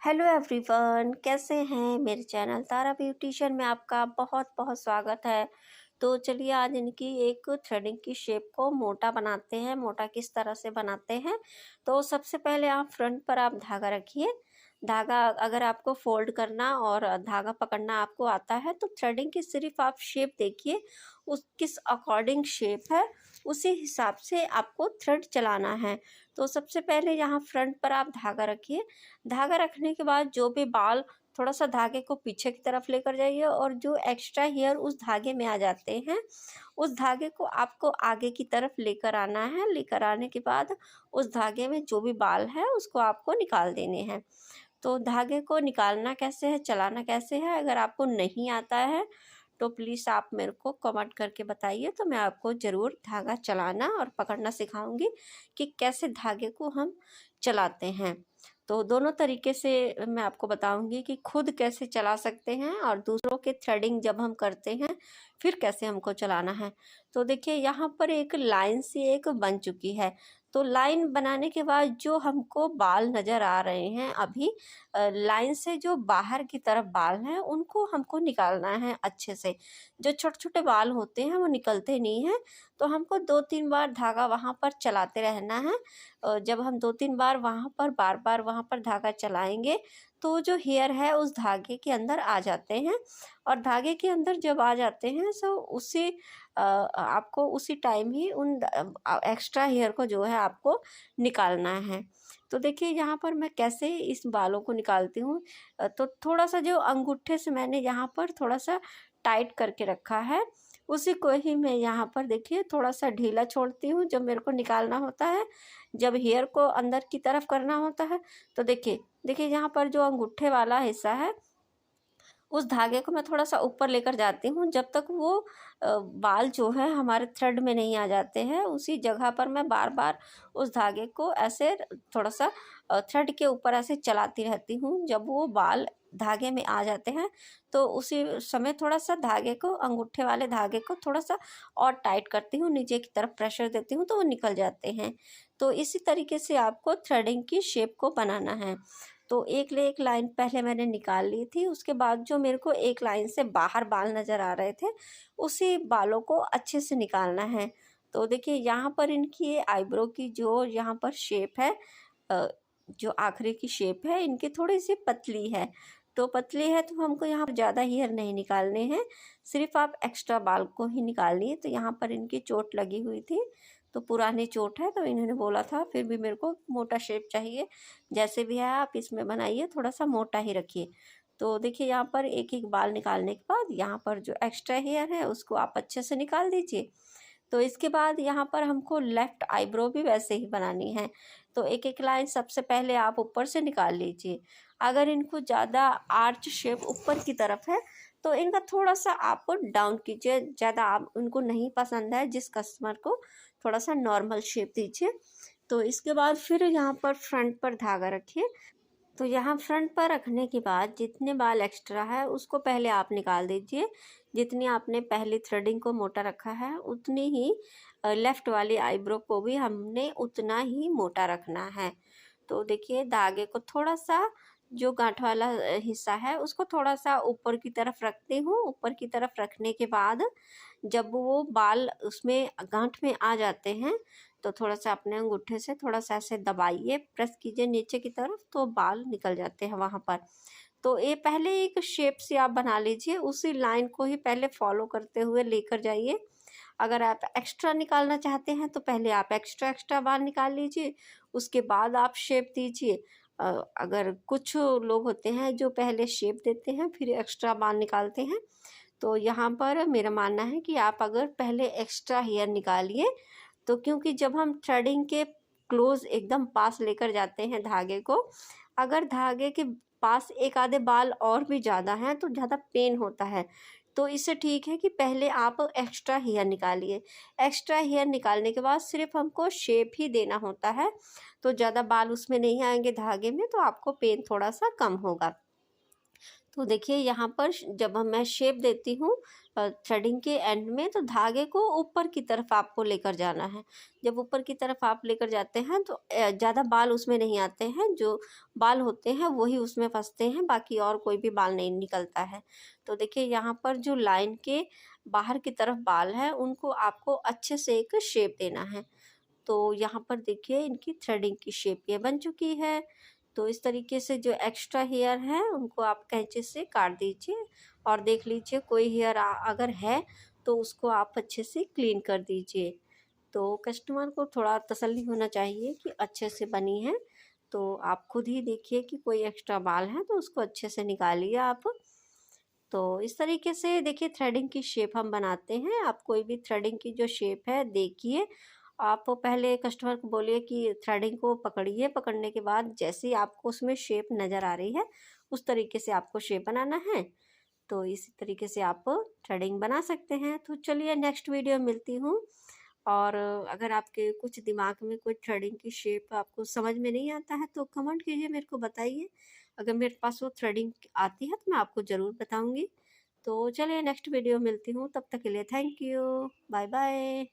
Hello everyone, कैसे हैं। मेरे चैनल तारा ब्यूटिशियन में आपका बहुत बहुत स्वागत है। तो चलिए आज इनकी एक थ्रेडिंग की शेप को मोटा बनाते हैं। मोटा किस तरह से बनाते हैं, तो सबसे पहले आप फ्रंट पर आप धागा रखिए। धागा अगर आपको फोल्ड करना और धागा पकड़ना आपको आता है तो थ्रेडिंग की सिर्फ आप शेप देखिए, उस किस अकॉर्डिंग शेप है उसी हिसाब से आपको थ्रेड चलाना है। तो सबसे पहले यहाँ फ्रंट पर आप धागा रखिए। धागा रखने के बाद जो भी बाल, थोड़ा सा धागे को पीछे की तरफ लेकर जाइए और जो एक्स्ट्रा हेयर उस धागे में आ जाते हैं उस धागे को आपको आगे की तरफ लेकर आना है। लेकर आने के बाद उस धागे में जो भी बाल है उसको आपको निकाल देने हैं। तो धागे को निकालना कैसे है, चलाना कैसे है, अगर आपको नहीं आता है तो प्लीज़ आप मेरे को कमेंट करके बताइए, तो मैं आपको ज़रूर धागा चलाना और पकड़ना सिखाऊंगी कि कैसे धागे को हम चलाते हैं। तो दोनों तरीके से मैं आपको बताऊंगी कि खुद कैसे चला सकते हैं और दूसरों के थ्रेडिंग जब हम करते हैं फिर कैसे हमको चलाना है। तो देखिए यहाँ पर एक लाइन सी एक बन चुकी है। तो लाइन बनाने के बाद जो हमको बाल नज़र आ रहे हैं अभी लाइन से जो बाहर की तरफ बाल हैं उनको हमको निकालना है अच्छे से। जो छोटे छोटे बाल होते हैं वो निकलते नहीं हैं, तो हमको 2-3 बार धागा वहाँ पर चलाते रहना है। जब हम 2-3 बार वहाँ पर बार बार वहाँ पर धागा चलाएंगे तो जो हेयर है उस धागे के अंदर आ जाते हैं। और धागे के अंदर जब आ जाते हैं तो उसी आपको उसी टाइम ही उन एक्स्ट्रा हेयर को जो है आपको निकालना है। तो देखिए यहाँ पर मैं कैसे इस बालों को निकालती हूँ। तो थोड़ा सा जो अंगूठे से मैंने यहाँ पर थोड़ा सा टाइट करके रखा है उसी को ही मैं यहाँ पर देखिए थोड़ा सा ढीला छोड़ती हूँ जब मेरे को निकालना होता है। जब हेयर को अंदर की तरफ करना होता है तो देखिए देखिए यहाँ पर जो अंगूठे वाला हिस्सा है उस धागे को मैं थोड़ा सा ऊपर लेकर जाती हूँ जब तक वो बाल जो है हमारे थ्रेड में नहीं आ जाते हैं। उसी जगह पर मैं बार बार उस धागे को ऐसे थोड़ा सा थ्रेड के ऊपर ऐसे चलाती रहती हूँ। जब वो बाल धागे में आ जाते हैं तो उसी समय थोड़ा सा धागे को, अंगूठे वाले धागे को थोड़ा सा और टाइट करती हूँ, नीचे की तरफ प्रेशर देती हूँ तो वो निकल जाते हैं। तो इसी तरीके से आपको थ्रेडिंग की शेप को बनाना है। तो एक लाइन पहले मैंने निकाल ली थी, उसके बाद जो मेरे को एक लाइन से बाहर बाल नज़र आ रहे थे उसी बालों को अच्छे से निकालना है। तो देखिए यहाँ पर इनकी ये आईब्रो की जो यहाँ पर शेप है, जो आखिरी की शेप है इनकी थोड़ी सी पतली है। तो पतली है तो हमको यहाँ पर ज़्यादा हेयर नहीं निकालने हैं, सिर्फ आप एक्स्ट्रा बाल को ही निकालिए। तो यहाँ पर इनकी चोट लगी हुई थी, तो पुरानी चोट है तो इन्होंने बोला था फिर भी मेरे को मोटा शेप चाहिए। जैसे भी है आप इसमें बनाइए, थोड़ा सा मोटा ही रखिए। तो देखिए यहाँ पर एक एक बाल निकालने के बाद यहाँ पर जो एक्स्ट्रा हेयर है उसको आप अच्छे से निकाल दीजिए। तो इसके बाद यहाँ पर हमको लेफ़्ट आईब्रो भी वैसे ही बनानी है। तो एक एक लाइन सबसे पहले आप ऊपर से निकाल लीजिए। अगर इनको ज़्यादा आर्च शेप ऊपर की तरफ है तो इनका थोड़ा सा आप डाउन कीजिए। ज़्यादा आप उनको नहीं पसंद है जिस कस्टमर को, थोड़ा सा नॉर्मल शेप दीजिए। तो इसके बाद फिर यहाँ पर फ्रंट पर धागा रखिए। तो यहाँ फ्रंट पर रखने के बाद जितने बाल एक्स्ट्रा है उसको पहले आप निकाल दीजिए। जितनी आपने पहली थ्रेडिंग को मोटा रखा है उतनी ही लेफ़्ट वाली आईब्रो को भी हमने उतना ही मोटा रखना है। तो देखिए धागे को थोड़ा सा, जो गांठ वाला हिस्सा है उसको थोड़ा सा ऊपर की तरफ रखती हूँ। ऊपर की तरफ रखने के बाद जब वो बाल उसमें गांठ में आ जाते हैं तो थोड़ा सा अपने अंगूठे से थोड़ा सा ऐसे दबाइए, प्रेस कीजिए नीचे की तरफ, तो बाल निकल जाते हैं वहाँ पर। तो ये पहले एक शेप से आप बना लीजिए, उसी लाइन को ही पहले फॉलो करते हुए लेकर जाइए। अगर आप एक्स्ट्रा निकालना चाहते हैं तो पहले आप एक्स्ट्रा एक्स्ट्रा बाल निकाल लीजिए, उसके बाद आप शेप दीजिए। अगर कुछ लोग होते हैं जो पहले शेप देते हैं फिर एक्स्ट्रा बाल निकालते हैं, तो यहाँ पर मेरा मानना है कि आप अगर पहले एक्स्ट्रा हेयर निकालिए। तो क्योंकि जब हम थ्रेडिंग के क्लोज एकदम पास लेकर जाते हैं धागे को, अगर धागे के पास एक आधे बाल और भी ज़्यादा हैं तो ज़्यादा पेन होता है। तो इससे ठीक है कि पहले आप एक्स्ट्रा हेयर निकालिए। एक्स्ट्रा हेयर निकालने के बाद सिर्फ हमको शेप ही देना होता है, तो ज़्यादा बाल उसमें नहीं आएंगे धागे में, तो आपको पेन थोड़ा सा कम होगा। तो देखिए यहाँ पर जब मैं शेप देती हूँ थ्रेडिंग के एंड में, तो धागे को ऊपर की तरफ आपको लेकर जाना है। जब ऊपर की तरफ आप लेकर जाते हैं तो ज़्यादा बाल उसमें नहीं आते हैं, जो बाल होते हैं वही उसमें फंसते हैं, बाकी और कोई भी बाल नहीं निकलता है। तो देखिए यहाँ पर जो लाइन के बाहर की तरफ बाल है उनको आपको अच्छे से एक शेप देना है। तो यहाँ पर देखिए इनकी थ्रेडिंग की शेप ये बन चुकी है। तो इस तरीके से जो एक्स्ट्रा हेयर है उनको आप कैंची से काट दीजिए और देख लीजिए कोई हेयर अगर है तो उसको आप अच्छे से क्लीन कर दीजिए। तो कस्टमर को थोड़ा तसल्ली होना चाहिए कि अच्छे से बनी है। तो आप खुद ही देखिए कि कोई एक्स्ट्रा बाल है तो उसको अच्छे से निकालिए आप। तो इस तरीके से देखिए थ्रेडिंग की शेप हम बनाते हैं। आप कोई भी थ्रेडिंग की जो शेप है देखिए, आप पहले कस्टमर को बोलिए कि थ्रेडिंग को पकड़िए, पकड़ने के बाद जैसे ही आपको उसमें शेप नज़र आ रही है उस तरीके से आपको शेप बनाना है। तो इसी तरीके से आप थ्रेडिंग बना सकते हैं। तो चलिए नेक्स्ट वीडियो में मिलती हूँ। और अगर आपके कुछ दिमाग में कोई थ्रेडिंग की शेप आपको समझ में नहीं आता है तो कमेंट कीजिए, मेरे को बताइए। अगर मेरे पास वो थ्रेडिंग आती है तो मैं आपको ज़रूर बताऊँगी। तो चलिए नेक्स्ट वीडियो मिलती हूँ, तब तक के लिए थैंक यू, बाय बाय।